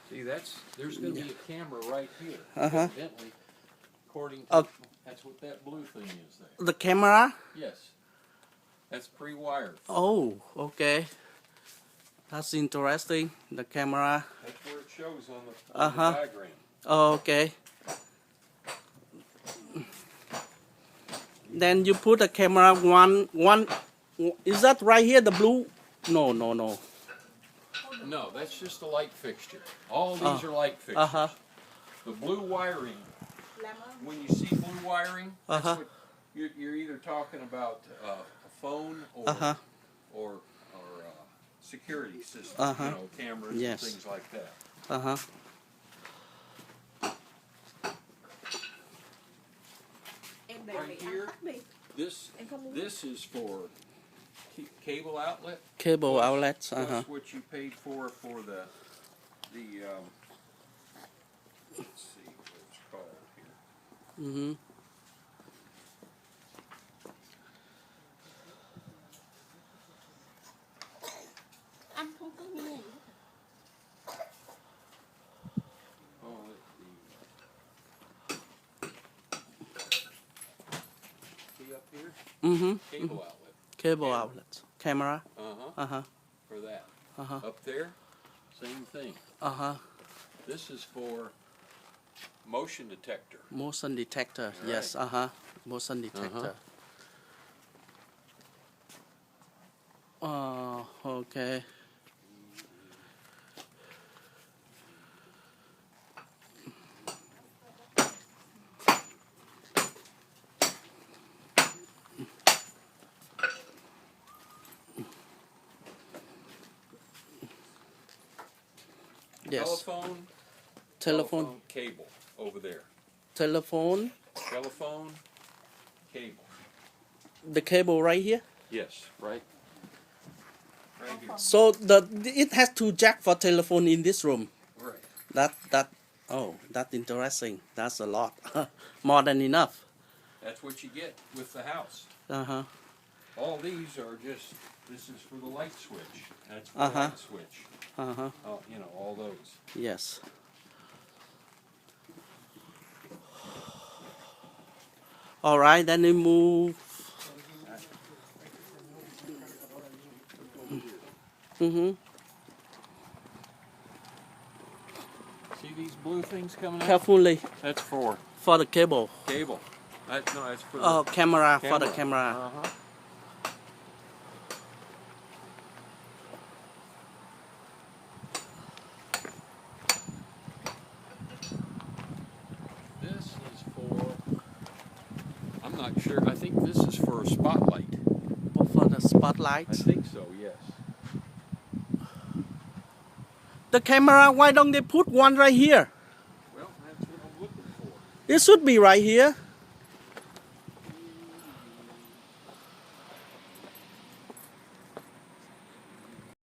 See, there's going to be a camera right here. Uh-huh. Evidently, according to, that's what that blue thing is there. The camera? Yes. That's pre-wired. Oh, okay. That's interesting. The camera. That's where it shows on the diagram. Oh, okay. Then you put the camera one. Is that right here? The blue? No. No, that's just a light fixture. All these are light fixtures. The blue wiring. When you see blue wiring, that's what you're either talking about a phone or security system, cameras and things like that. Right here, this is for cable outlet. Cable outlets. That's what you paid for the let's see what it's called here. Cable outlet. Cable outlets. Camera. For that. Up there, same thing. This is for motion detector. Motion detector. Right. Yes. Motion detector. Oh, okay. Yes. Telephone cable over there. Telephone Cable. The cable right here. Yes, right here. So it has two jack for telephone in this room. Right. That's interesting. That's a lot. More than enough. That's what you get with the house. All these are just, this is for the light switch. That's for the light switch. All those. Yes. All right, then we move. See these blue things coming out? Carefully. That's for the cable. Cable. That's for the camera. For the camera. This is for, I'm not sure, I think this is for a spotlight. For the spotlights? I think so, yes. The camera, why don't they put one right here? Well, that's what I'm looking for. It should be right here.